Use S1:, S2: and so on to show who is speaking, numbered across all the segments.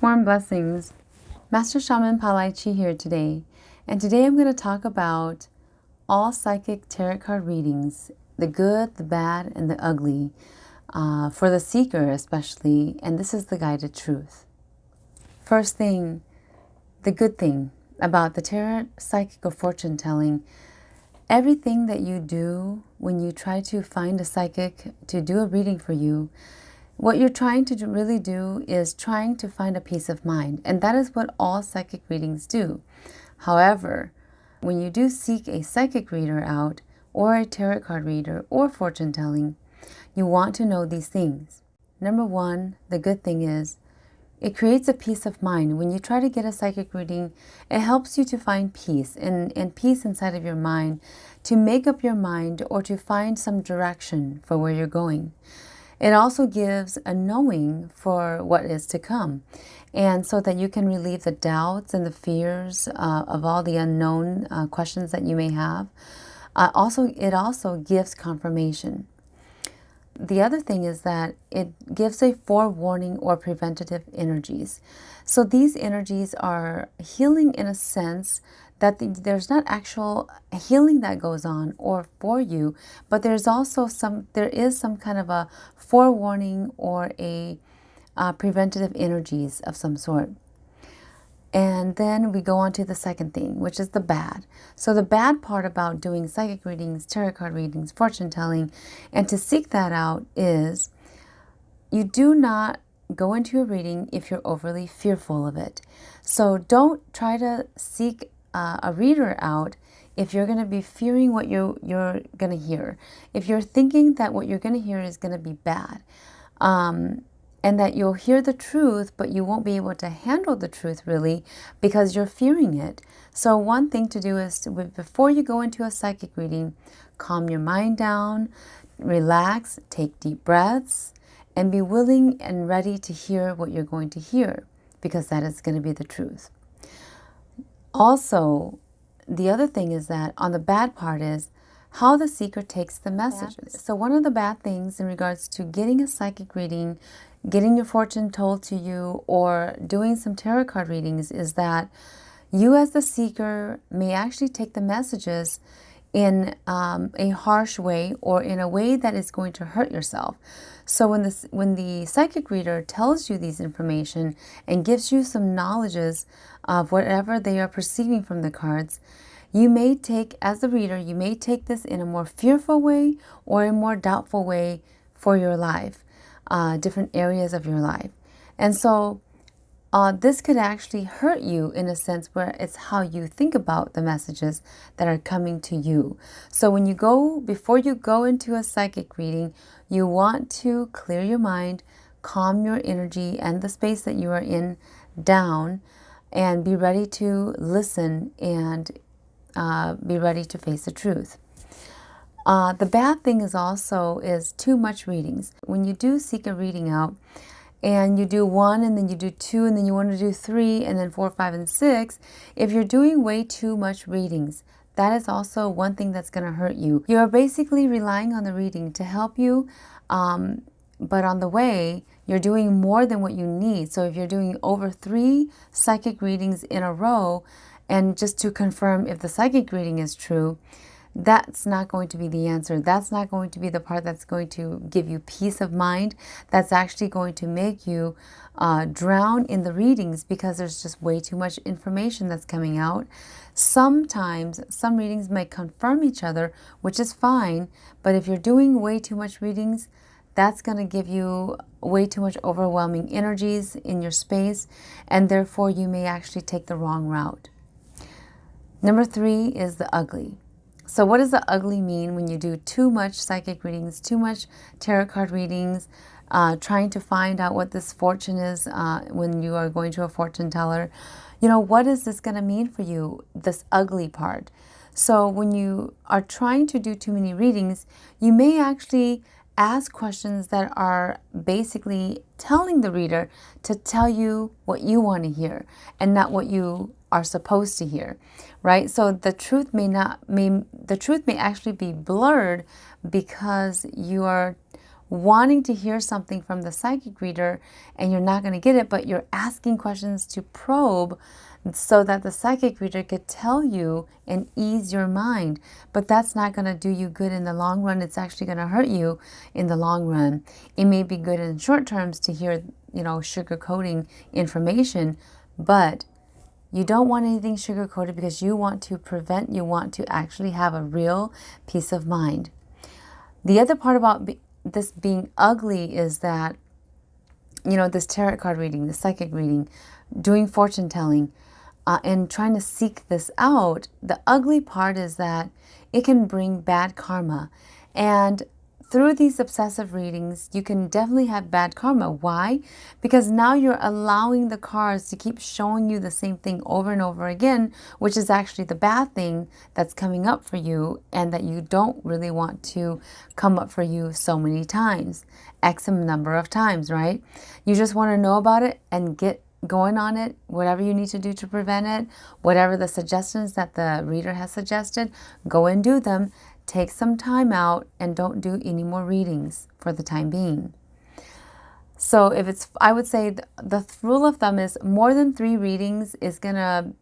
S1: Warm blessings. Master Shaman Palai Chi here today, and today I'm going to talk about all psychic tarot card readings, the good, the bad, and the ugly, for the seeker especially, and this is the guided truth. First thing, the good thing about the tarot, psychic, or fortune telling, everything that you do when you try to find a psychic to do a reading for you, what you're trying to really do is trying to find a peace of mind. And that is what all psychic readings do. However, when you do seek a psychic reader out, or a tarot card reader, or fortune telling, you want to know these things. Number one, the good thing is, it creates a peace of mind. When you try to get a psychic reading, it helps you to find peace and peace inside of your mind, to make up your mind or to find some direction for where you're going. It also gives a knowing for what is to come, and so that you can relieve the doubts and the fears of all the unknown questions that you may have. It also gives confirmation. The other thing is that it gives a forewarning or preventative energies. So these energies are healing in a sense that there's not actual healing that goes on or for you, but there is some kind of a forewarning or a preventative energies of some sort. And then we go on to the second thing, which is the bad. So the bad part about doing psychic readings, tarot card readings, fortune telling, and to seek that out is you do not go into a reading if you're overly fearful of it. So don't try to seek a reader out if you're going to be fearing what you're going to hear. If you're thinking that what you're going to hear is going to be bad, and that you'll hear the truth, but you won't be able to handle the truth really because you're fearing it. So one thing to do is, before you go into a psychic reading, calm your mind down, relax, take deep breaths, and be willing and ready to hear what you're going to hear, because that is going to be the truth. Also, the other thing is that on the bad part is how the seeker takes the messages. So one of the bad things in regards to getting a psychic reading, getting your fortune told to you, or doing some tarot card readings is that you as the seeker may actually take the messages in a harsh way, or in a way that is going to hurt yourself. So when the psychic reader tells you these information and gives you some knowledges of whatever they are perceiving from the cards, you may take, as the reader, you may take this in a more fearful way or a more doubtful way for your life, different areas of your life. And so this could actually hurt you in a sense where it's how you think about the messages that are coming to you. So before you go into a psychic reading, you want to clear your mind, calm your energy and the space that you are in down, and be ready to listen and be ready to face the truth. The bad thing is too much readings. When you do seek a reading out, and you do 1, and then you do 2, and then you want to do 3, and then 4, 5, and 6, if you're doing way too much readings, that is also one thing that's going to hurt you. You are basically relying on the reading to help you, but on the way, you're doing more than what you need. So if you're doing over 3 psychic readings in a row, and just to confirm if the psychic reading is true, that's not going to be the answer. That's not going to be the part that's going to give you peace of mind. That's actually going to make you drown in the readings, because there's just way too much information that's coming out. Sometimes some readings may confirm each other, which is fine, but if you're doing way too much readings, that's going to give you way too much overwhelming energies in your space, and therefore you may actually take the wrong route. Number 3 is the ugly. So what does the ugly mean when you do too much psychic readings, too much tarot card readings, trying to find out what this fortune is when you are going to a fortune teller? What is this going to mean for you, this ugly part? So when you are trying to do too many readings, you may actually ask questions that are basically telling the reader to tell you what you want to hear, and not what you are supposed to hear, right? So the truth may actually be blurred because you are wanting to hear something from the psychic reader and you're not going to get it, but you're asking questions to probe so that the psychic reader could tell you and ease your mind. But that's not going to do you good in the long run. It's actually going to hurt you in the long run. It may be good in short terms to hear, sugar-coating information, but you don't want anything sugar-coated because you want to actually have a real peace of mind. The other part about this being ugly is that, this tarot card reading, the psychic reading, doing fortune telling, and trying to seek this out, the ugly part is that it can bring bad karma. And through these obsessive readings, you can definitely have bad karma. Why? Because now you're allowing the cards to keep showing you the same thing over and over again, which is actually the bad thing that's coming up for you and that you don't really want to come up for you so many times, X number of times, right? You just want to know about it and get going on it, whatever you need to do to prevent it, whatever the suggestions that the reader has suggested, go and do them. Take some time out and don't do any more readings for the time being. So I would say the rule of thumb is more than 3 readings is going to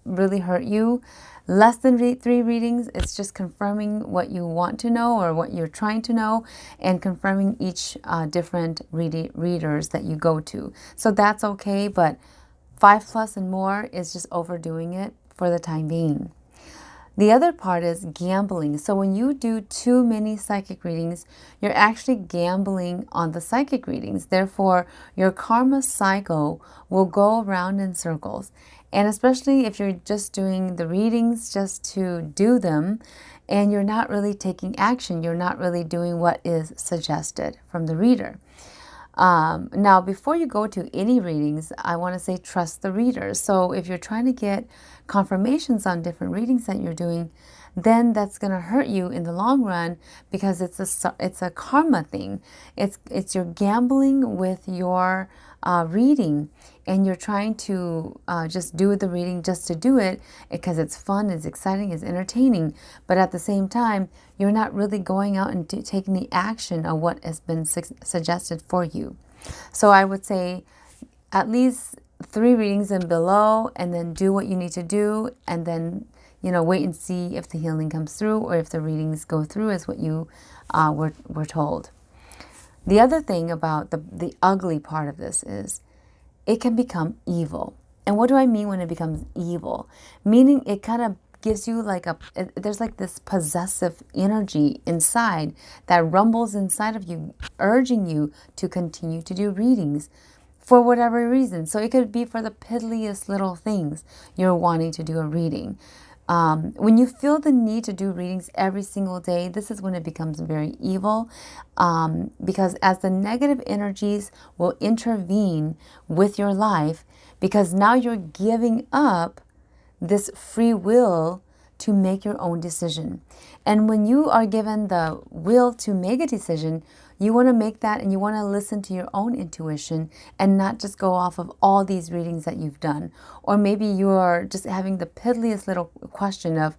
S1: really hurt you. Less than 3 readings, it's just confirming what you want to know or what you're trying to know and confirming each different readers that you go to. So that's okay, but 5+ and more is just overdoing it for the time being. The other part is gambling. So when you do too many psychic readings, you're actually gambling on the psychic readings. Therefore, your karma cycle will go around in circles. And especially if you're just doing the readings just to do them and you're not really taking action, you're not really doing what is suggested from the reader. Now, before you go to any readings, I want to say trust the reader. So if you're trying to get confirmations on different readings that you're doing, then that's going to hurt you in the long run because it's a karma thing. It's you're gambling with your reading, and you're trying to just do the reading just to do it because it's fun, it's exciting, it's entertaining. But at the same time, you're not really going out and taking the action of what has been suggested for you. So I would say at least 3 readings and below, and then do what you need to do, and then wait and see if the healing comes through or if the readings go through as what you were told. The other thing about the ugly part of this is it can become evil. And what do I mean when it becomes evil? Meaning it kind of gives you there's like this possessive energy inside that rumbles inside of you, urging you to continue to do readings for whatever reason. So it could be for the piddliest little things you're wanting to do a reading. When you feel the need to do readings every single day, this is when it becomes very evil, because as the negative energies will intervene with your life, because now you're giving up this free will to make your own decision. And when you are given the will to make a decision, you want to make that and you want to listen to your own intuition and not just go off of all these readings that you've done. Or maybe you're just having the piddliest little question of,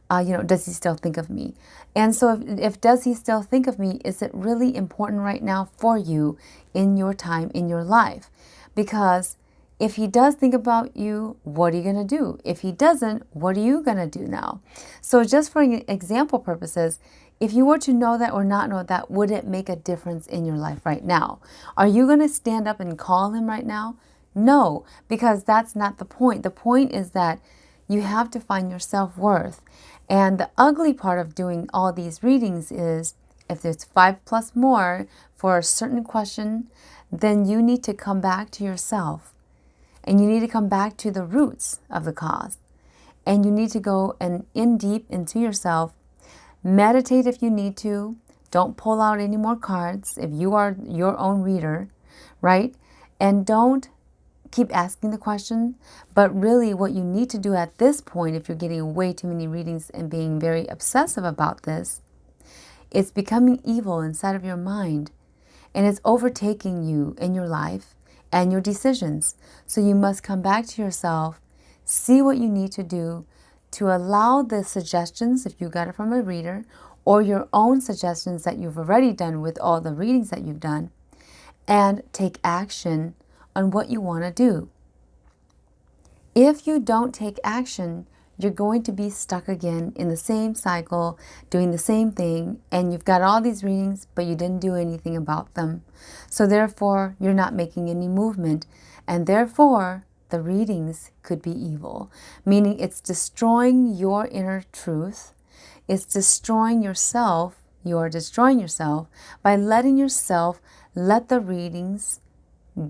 S1: does he still think of me? And so if does he still think of me, is it really important right now for you in your time, in your life? Because if he does think about you, what are you going to do? If he doesn't, what are you going to do now? So just for example purposes, if you were to know that or not know that, would it make a difference in your life right now? Are you going to stand up and call him right now? No, because that's not the point. The point is that you have to find your self-worth. And the ugly part of doing all these readings is if there's 5+ more for a certain question, then you need to come back to yourself. And you need to come back to the roots of the cause. And you need to go in deep into yourself. Meditate if you need to. Don't pull out any more cards if you are your own reader, right? And don't keep asking the question. But really what you need to do at this point, if you're getting way too many readings and being very obsessive about this, it's becoming evil inside of your mind. And it's overtaking you in your life and your decisions. So you must come back to yourself, See what you need to do to allow the suggestions, if you got it from a reader, or your own suggestions that you've already done with all the readings that you've done, and take action on what you want to do. If you don't take action, you're going to be stuck again in the same cycle, doing the same thing, and you've got all these readings, but you didn't do anything about them. So therefore, you're not making any movement, and therefore, the readings could be evil, meaning it's destroying your inner truth. It's destroying yourself. You are destroying yourself by letting yourself let the readings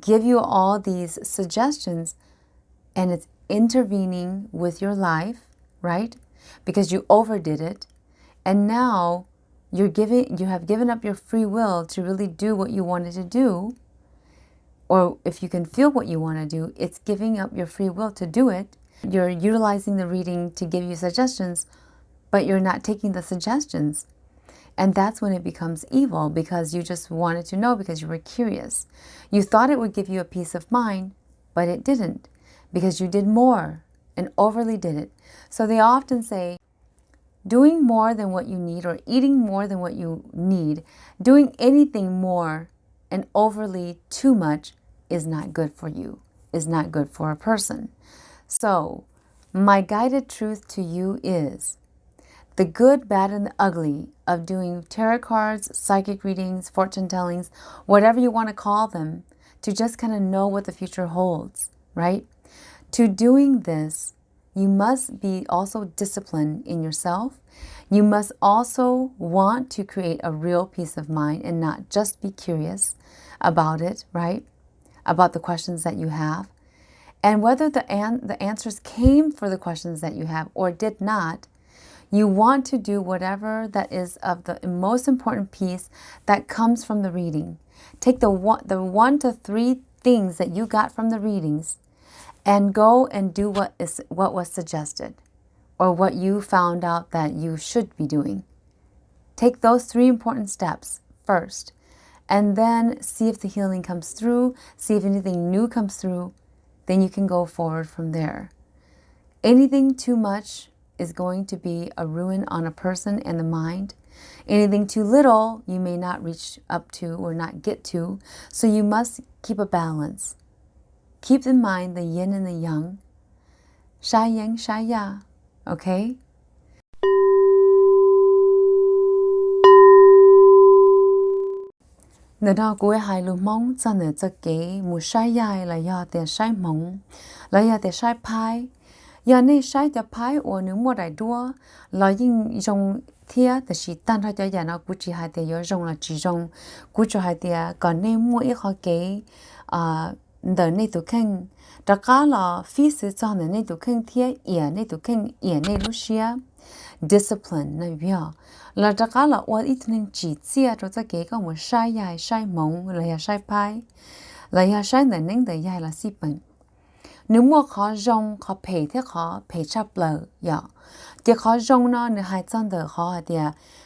S1: give you all these suggestions, and it's intervening with your life, right? Because you overdid it, and now you have given up your free will to really do what you wanted to do. Or if you can feel what you want to do, it's giving up your free will to do it. You're utilizing the reading to give you suggestions, but you're not taking the suggestions. And that's when it becomes evil, because you just wanted to know because you were curious. You thought it would give you a peace of mind, but it didn't, because you did more and overly did it. So they often say, doing more than what you need, or eating more than what you need, doing anything more and overly too much is not good for you, is not good for a person. So my guided truth to you is the good, bad, and the ugly of doing tarot cards, psychic readings, fortune tellings, whatever you want to call them, to just kind of know what the future holds, right? To doing this, you must be also disciplined in yourself. You must also want to create a real peace of mind and not just be curious about it, right? About the questions that you have. And whether the answers came for the questions that you have or did not, you want to do whatever that is of the most important piece that comes from the reading. Take the 1 to 3 things that you got from the readings and go and do what was suggested, or what you found out that you should be doing. Take those 3 important steps first, and then see if the healing comes through, see if anything new comes through, then you can go forward from there. Anything too much is going to be a ruin on a person and the mind. Anything too little, you may not reach up to or not get to, so you must keep a balance. Keep in mind the yin and the yang. Sha yang, sha ya. Okay? Nè đó cuối hai lưu mong cho nè cho kế mù sai dài là do tiền sai mong là do tiền sai pai giờ này sai cho pai or nếu mua đại đua là những dòng thia thì chỉ tan ra cho giờ nó cũng chỉ hai tiền giờ dòng là chỉ dòng cũng cho hai tiền còn nên mua ít khó kế đời này tụi khanh đó cá là phí sử cho nè này tụi khanh thia ỉa này tụi khanh ỉa này lúc xia discipline này biết là tất cả là ôn ít nên chỉ chia cho cái kế có một sai dài sai mỏng là sai pai là sai này nên để dài là xí bệnh nếu mua khó rong khó pay thế khó pay chắp lờ giờ chỉ khó rong nó nếu hai chân đỡ khó thì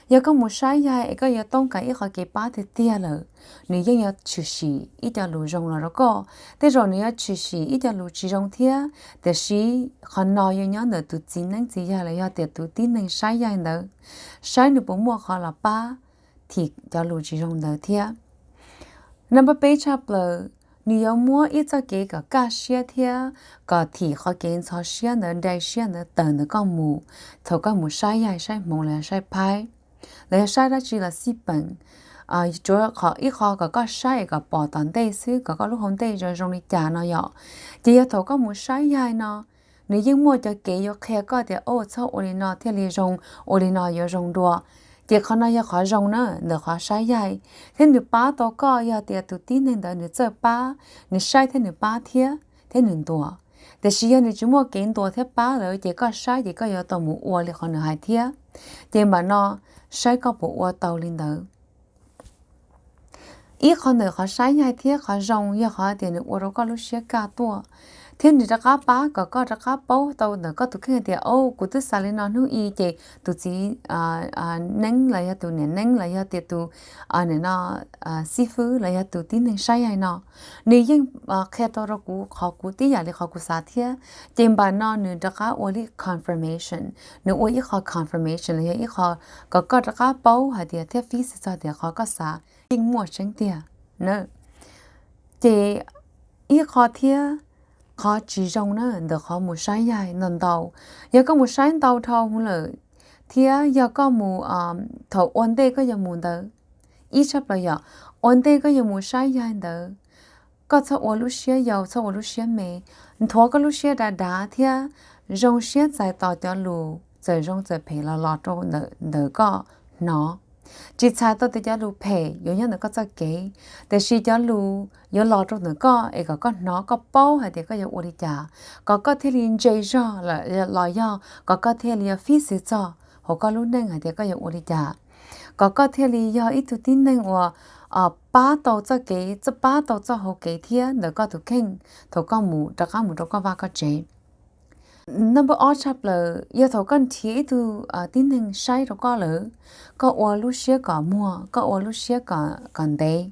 S1: giờ có một sai dài có giờ tông cái khó kế ba thì tia lờ nếu giờ chữ sĩ ít giờ lù rong là nó có thế rồi nếu chữ sĩ ít giờ lù chỉ rong thia thì sĩ khó nói giờ nhớ đỡ tụt chín nên chỉ giờ là giờ tiệt tụt tin nên sai dài đỡ sai nếu bố mua khó là ba thì giờ lù chỉ rong đỡ thia number pay chắp lờ nếu mua ít cho kế cả cá xía thia cả thì khó kế cho xía nữa đại xía nữa tận nữa con mù thầu con mù sai dài sai mông là sai pai là sai đó chỉ là xí bệnh chỗ khó ít khó cả sai cả bỏ tận đây xứ cả lúc hôm đây rồi trong đi trả nó nhỏ chỉ thầu con mù sai dài nó nếu như mua cho kế cho khe có thì ô sao ô nó thì li rong ô nó giờ rong đùa chỉ khó nói khó rong nữa được khó sai dài thế nếu ba to có giờ thì tụi tin nên đợi nếu chơi ba nếu sai thế nếu ba thía thế nếu đùa để sử dụng nếu chúng mua kiến đùa thế ba rồi chỉ có sai chỉ có giờ tàu mũ uo thì khó nửa hai thía thì mà nó sai có bộ uo tàu lên đỡ ít khó nửa khó sai dài thía khó rong giờ khó thì nếu uo đâu có lúc xé cả tua thiên thì đã bá có đã bố tàu nữa có tụi kia thì cụ tức sao lên nó nuôi y chị tụi chỉ nâng lại tụi nè nâng lại tụi nè nó sư phụ lại tụi tin nâng sai hay nó nếu như khi tao ra cụ tí giờ thì cụ sát thiệt trên bàn nó nữa đã only confirmation nữa only confirmation là ý có đã bố hay thì theo phí sẽ thì có sát chính mua chính tiền nữa chị ý thiệt khó chỉ trong nó được khó một sai dài lần đầu giờ có một sai đầu thâu không lỡ thì giờ có một thầu ổn định có giờ muốn đỡ ít chấp là giờ ổn định có giờ một sai dài đỡ có sao ở lúc xưa giờ sao ở lúc xưa mẹ thua có lúc xưa đã thì rong xưa dài tàu cho lù giờ rong giờ phải là lọt trong đỡ có nó chỉ sai tôi cho lù phải有人能够在给但是叫lù有老中能够一个nó có bao hay thì có有ổn định có thể liên dây ra là do có thể liên phi sự cho họ có lúc nên hay thì có有ổn định có thể liên do ít thứ tin nên và ba tàu cho ba tàu cho họ cái thiên được có thực hiện thầu có mù đó có va có chế number all chap là giờ thầu con thiết tu tin nên sai đó có lỡ có ở lúc xưa có mua có ở lúc xưa còn đấy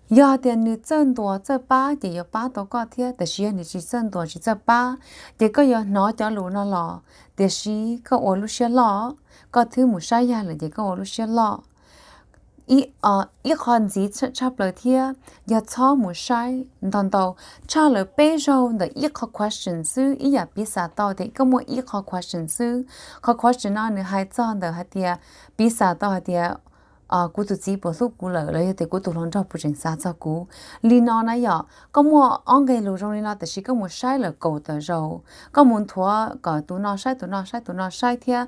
S1: giờ tiền nữ chân đồ cho ba thì giờ ba đó có thiếtแต่是你只chân đồ只cho ba thì có giờ nó cho lũ nó lọ thì是có ở lúc xưa lọ có thứ một sai ya là thì có ở lúc xưa lọ ý con gì chắp lời thia giờ cho một sai đòn đầu trả lời bây giờ là ý có question sư ý giờ biết sao tao thì có một ý có question sư có question nào nữa hay cho được hay thì biết sao tao hay thì cú tụi chỉ bảo lúc cú lời lấy thì cú tụi lòng cho phụ trình sao cho cú li nó này giờ có một ông cái lù trong li nó thì chỉ có một sai là cầu tờ rồi có muốn thua có tụi nó sai thia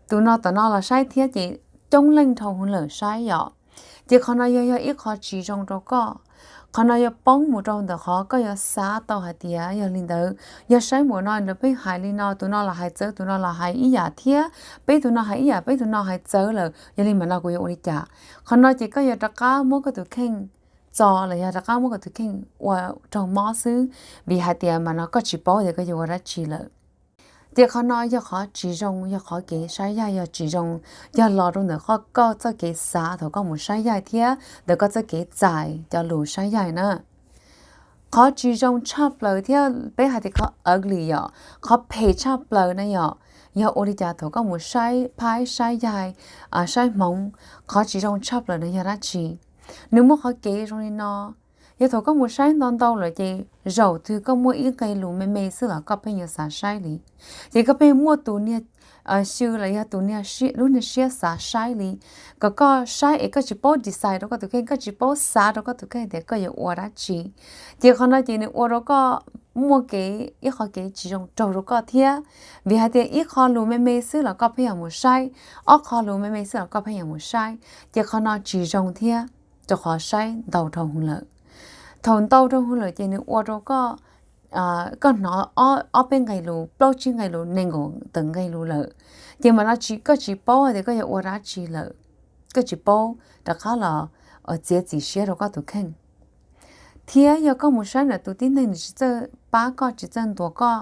S1: tụi nó là sai thia chỉ trong linh thầu hun lời sai giờ chỉ còn nói giờ ít khó chỉ trong đó có còn nói giờ bóng một trong đó khó có giờ xả tàu hạt tía giờ linh đó giờ sai một nói là bây hai linh nó tụi nó là hai chớ tụi nó là hai ý giả thía bây tụi nó hai ý giả bây tụi nó hai chớ là giờ linh mà nó cũng yêu đi chả còn nói chỉ có giờ tất cả mỗi cái tụi khen cho là giờ tất cả mỗi cái tụi khen và trong mỏ xứ vì hạt tía mà nó có chỉ bảo thì có giờ ra chỉ là thì họ nói giờ họ chỉ dùng giờ họ cái sai dài giờ chỉ dùng giờ lò trong đó họ có cho cái xả thôi có một sai dài thế để có cho cái dài cho lù sai dài nữa họ chỉ dùng chắp lời thế bây giờ thì họ ugly giờ họ pay chắp lời này giờ ở đây thôi có một sai phái sai dài sai mỏng họ chỉ dùng chắp lời này giờ đã chỉ nếu mà họ kể rồi nó giờ thôi có một sai non đâu rồi chị dầu thì có mua ít cây lù mê xưa là có bao nhiêu xả sai đi chị có bao mua tủ nia xưa là giờ tủ nia lúc này xả sai đi có sai ấy có chỉ bao design đó có tụi cái có chỉ bao xả đó có tụi cái để có giờ ở đó chị còn nói chị này ở đó có mua cái ít họ cái chỉ trong trâu đó có thiệt vì hai tiền ít họ lù mê xưa là có bao nhiêu một sai ở họ lù mê xưa là có bao nhiêu một sai còn nói chỉ trong thiệt cho họ sai đầu thầu hùng lợi thằng tao trong hôm nay chỉ nên ở đó có nó ở bên cái lù bao nhiêu cái lù nên ngủ từng cái lù lợi thì mà nó chỉ bao thì có ở đó chỉ lợi cái chỉ bao đã khá là ở chỉ xe đó có tụi khen thì giờ có một số là tụi tin này chỉ cho ba có chỉ chânตัวก็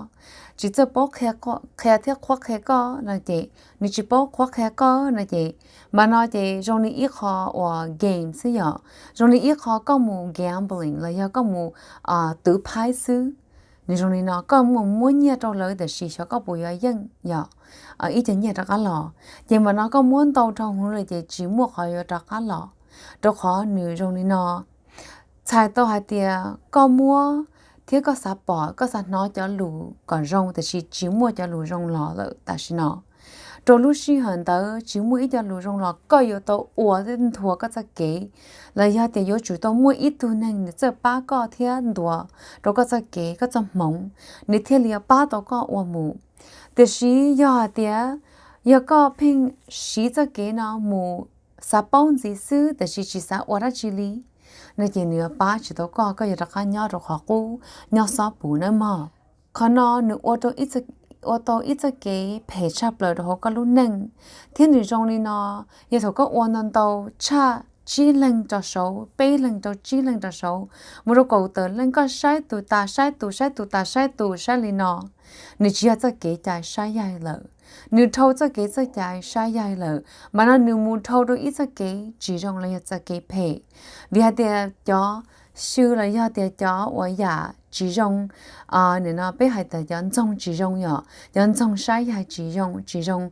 S1: chỉ cho bao khe theo khoác khe có là chị你只包khoác khe có là chị mà nói chị trong này ít họ và game xí giờ trong này ít họ có một gambling là giờ có một tự phái xứ nên trong này nó có một muốn nhớ trong lời để xí cho có bùi ở dân giờ ít chân nhớ ra cá lò chị mà nó có muốn tàu trong hôm nay chị chỉ mua khỏi ra cá lò đâu khó nữa trong này nó xài tàu hai tia có mua thế có sạp bỏ có sạp nó cho lù còn rong thì chỉ mua cho lù rong lò rồi ta chỉ nó rồi lúc xí hẳn tớ chỉ mua ít cho lù rong lò có yếu tố ủa đến thua có chắc kế là do thì yếu chủ tao mua ít tu nên để cho ba có thiên đùa rồi có chắc kế có chắc mỏng nếu thiên liệt ba tao có ủa mù thì xí do thì giờ có pin xí chắc kế nó mù sạp bông gì xứ thì chỉ sạp ủa ra chỉ lý nên chỉ nửa ba chỉ tao có cái gì đó khác nhau rồi họ cũ nhau sao bù nữa mà còn nó nửa ô tô ít cái phải chấp lời đó họ có luôn nâng thiên nữ trong đi nó giờ thầu có ôn non tàu cha chi lần cho số bê lần cho chi lần cho số một đồ cầu tờ lần có sai tụ ta sai tụ sai tụ ta sai tụ sai lì nọ nếu chia cho kế trái sai dài lợ nếu thâu cho kế cho trái sai dài lợ mà nó nếu muốn thâu đôi ít cho kế chỉ trong là cho kế phê vì hạt tiền cho sư là do tiền cho ở nhà chỉ trong nên nó bé hạt tiền cho trong chỉ trong nhỏ trong sai dài chỉ trong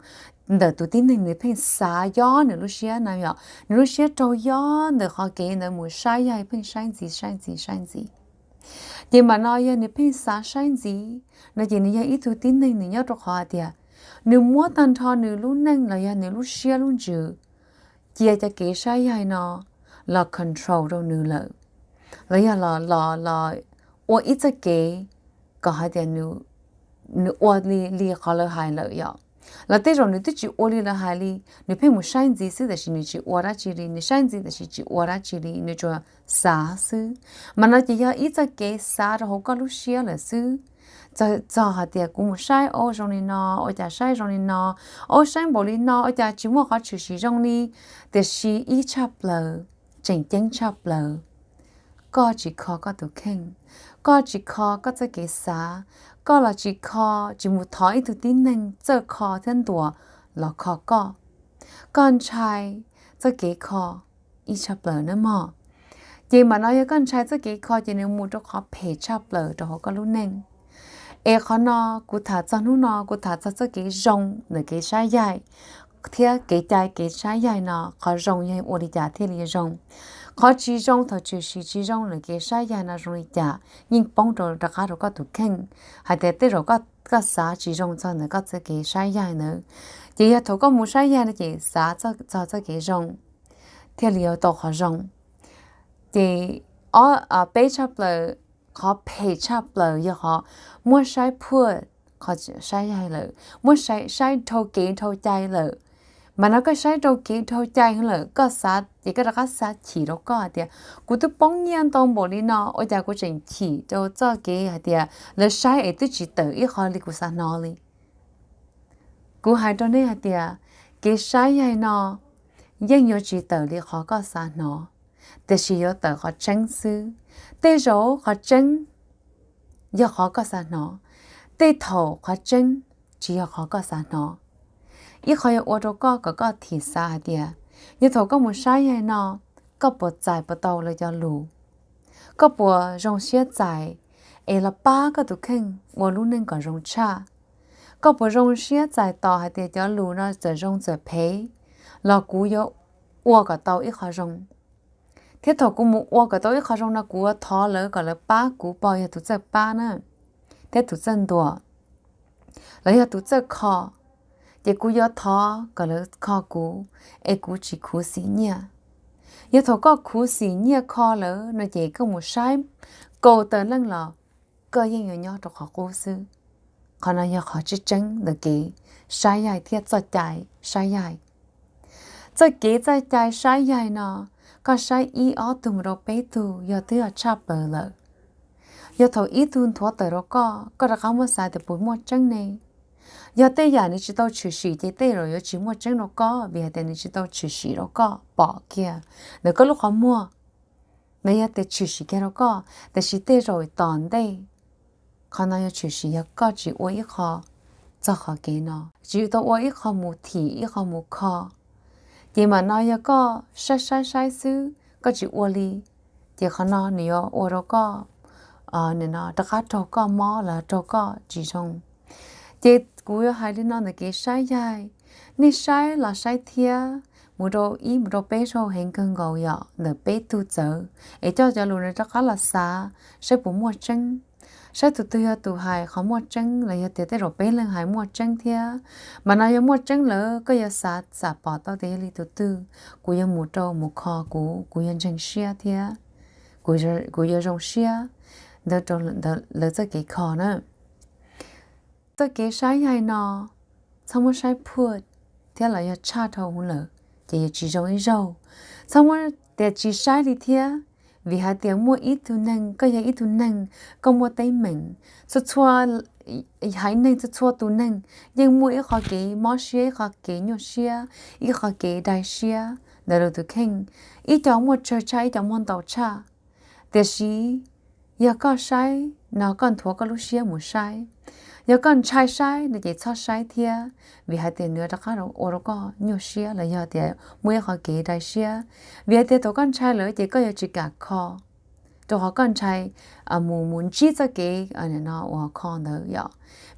S1: đợt tụi tin nên người phải xả gió nữa lúc xưa nào vậy lúc xưa trâu gió được họ kể nữa muốn sai hay phải sai gì nhưng mà nói giờ người phải sai gì nói chỉ này ít tụi tin nên người nhớ được họ thì nếu muốn tan thọ nếu lúc nên là giờ nếu lúc xưa lúc chữ chia cho kể sai hay nó là control đâu nữa là giờ là ô ít cho kể có hai tiền nếu ô li khó là hai lợi vậy là thế rồi nếu chỉ ô li là hai li nếu phải một sai gì xứ thì nếu chỉ ô ra chỉ li nếu sai gì thì chỉ ô ra chỉ li nếu cho xả xứ mà nó chỉ có ít cho cái xả rồi họ có lúc xưa là xứ cho họ thì cũng một sai ô trong này nọ ô chả sai trong này nọ ô sai bỏ li nọ ô chả chỉ muốn họ chỉ sử trong đi thì chỉ ít chấp lờ chỉnh chấp lờ có chỉ khó có tụ khen có chỉ khó có cho cái xả có là chỉ khó chỉ một thói từ tin năng giờ khó thân đùa là khó có con trai cho cái khó ít chấp lờ nữa mà vậy mà nói con trai cho cái khó chỉ nếu một chỗ khó phải chấp lờ đó có lúc năng khó nó cụ thả cho nó cụ thả cho cái rong để cái sai dài thì cái sai dài nó khó rong như ô đi trả thì là rong khó chỉ rong thôi chỉ rong là cái sai dài nó rong đi trả nhưng bông rồi đặc khác rồi có tụ khen hay để rồi có xả chỉ rong cho nó có cái sai dài nữa chỉ là thôi có một sai dài nó chỉ xả cho cái rong thì liệu tổ khó rong thì bé chấp là khó phải chấp là do họ muốn sai phua khó sai dài là muốn sai thâu kỹ thâu chay là mà nó có sai thâu kỹ thâu chay là có sát thì cái đó có sát chỉ đâu có thì cú tu bông nhiên tông bỏ đi nó ở nhà cú chỉnh chỉ cho cái thì là sai ấy tôi chỉ tự ít khó đi cú sát nó đi cú hai trong đây thì cái sai hay nó nhưng nhớ chỉ tự đi khó có sát nóแต่ชียแต่เขาจังซื้อแต่โจเขาจังยาเขาก็สานอแต่โถเขาจังชียเขาก็สานออีเขาอยากอวดก็ทีสาเดียยาโถก็มุใช้ให้นอก็ปวดใจปวดเตาเลยจะรู้ก็ปวดรงเสียใจละป้าก็ตุกขึ้นว่ารู้นึงก็รงชาก็ปวดรงเสียใจต่อให้เดียจะรู้นะจะรงจะเพยเรากูยอวดกับเตาอีเขารงthế thầu cũng muốn qua cái tối khó trong nó của thọ lỡ gọi là ba của bao giờ tụi chơi ba nữa thế tụi chân đùa lấy giờ tụi chơi khó để của giờ thọ gọi là khó của của chỉ của xí nha giờ thầu có của xí nha khó lỡ nó chỉ có một sai cầu tới lần lọ cơ yên nhỏ nhỏ trong khó cố sư còn nó giờ khó chỉ tránh được cái sai dài thiết cho chạy sai dài cho cái chạy sai dài nó có sai ý ở tụm rồi bé tu giờ thứ ở chắp bờ lợ giờ thầu ý tuôn thua tới rồi có đã không có sai từ buổi mua trắng này giờ tây giờ này chỉ tao chửi xỉ thì tây rồi giờ chỉ mua trắng nó có vì thế này chỉ tao chửi xỉ nó có bỏ kia nếu có lúc không mua bây giờ tây chửi xỉ kia nó cóแต่chỉ tây rồi tòn đây còn nói chửi xỉ giờ có chỉ uống ít kho cho kho kia nó chỉ tao uống ít kho một thì ít kho một kho thì mà nói có sai xứ có chịu ô li thì họ nói nhiều ô đâu có nên nó tất cả trâu có mò là trâu có chỉ trong thì cuối hai đứa nó là cái sai dài nên sai là sai thia một đồ bé sâu hình cân gầu vậy là bé tu giờ ấy cho luôn là tất cả là xa sai bụng mua chân sai tụi hai họ mua chân là giờ tới rồi bé lên hai mua chân thia mà nói giờ mua chân lỡ có giờ xả bỏ tao để đi tụi của giờ mua trâu mua kho của giờ chân xia thia của giờ rong xia đỡ lỡ cho cái kho nữa cho cái sai hay nó xong rồi sai phuột thế là giờ cha thầu không lỡ chỉ rong ít rau xong rồi để chỉ sai đi thia vì hai tiếng mua ít thu năng có ít thu năng có mua tay mình cho chua hai năng cho chua thu năng nhưng mua ít khó cái món xía khó cái nhỏ xía ít khó cái đại xía để rồi tụ kinh ít trong một chơi trái trong một tàu cha để xí giờ có sai nó còn thua có lúc xía một sai giờ còn trái sai để chỉ cho sai thia vì hai tiền nữa đã khá rồi ô đó có nhiều xía là giờ thì mới họ kỹ đại xía vì hai tiền tổ con trai lỡ chỉ có giờ chỉ cả kho tổ họ con trai muốn chỉ cho cái này nó ở kho nữa vậy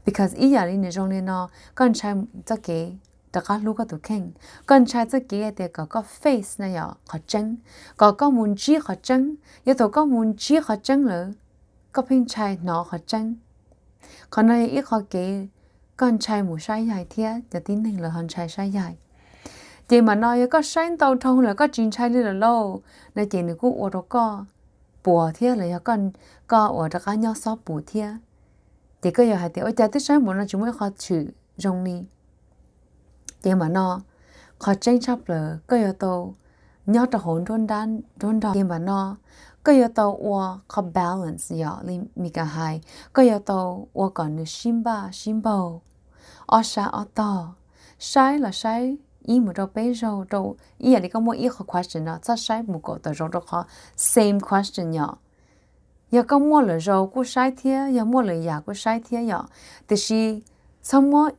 S1: because ý giờ đi này trong này nó con trai cho cái đã có lúc có tụ kinh con trai cho cái thì có face này vậy họ chân có muốn chỉ họ chân giờ tổ có muốn chỉ họ chân nữa có pin trai nó họ chân còn này ít họ kể con trai một sai dài thếจะtin rằng là con trai sai dài chị mà nói có sai tàu thông là có chuyện trai đi là lâu này chị này cũng ở đó có bùa thế là con có ở đó có nhau xóa bùa thế chị có giờ hai tiếng ôi cha tức sai muốn là chúng mới khó chịu trong đi chị mà nó khó tranh chấp là có giờ tàu nhau ta hỗn đôn đòn chị mà nó có giờ tàu ở có balance giờ li mi cả hai có giờ tàu ở còn được sim bao ở xa ở to sai là sai ý một đâu bây giờ đâu ý là đi có một ý khó question đó sao sai một cái từ rồi đó khó same question nhở giờ có mua là rồi cũng sai thế giờ mua là giả cũng sai thế nhở thì khi sao mua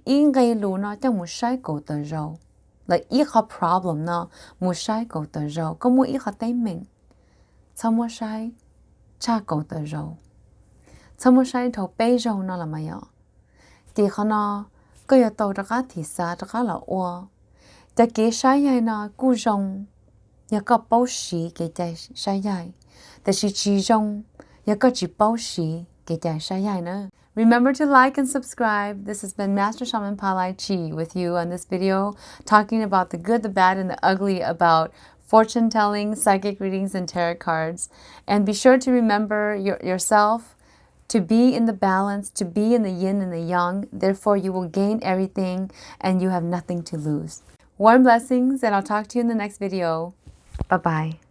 S1: ý gây luôn nó trong một sai cổ từ rồi là ý khó problem nó một sai cổ từ rồi có một ý khó tay mình sao mua sai cha cổ từ rồi sao mua sai thầu bây giờ nó là mày nhở thì họ nó cái giờ tàu đã thì xa đã là ô để cái sai này nó cú rong nhà có bảo sĩ cái trái sai nàyแต่是其中一個只保持嘅大細嘢呢 Remember to like and subscribe. This has been Master Shaman Palai Chi with you on this video, talking about the good, the bad, and the ugly about fortune telling, psychic readings, and tarot cards. And be sure to remember yourself to be in the balance, to be in the yin and the yang. Therefore, you will gain everything and you have nothing to lose. Warm blessings, and I'll talk to you in the next video. Bye-bye.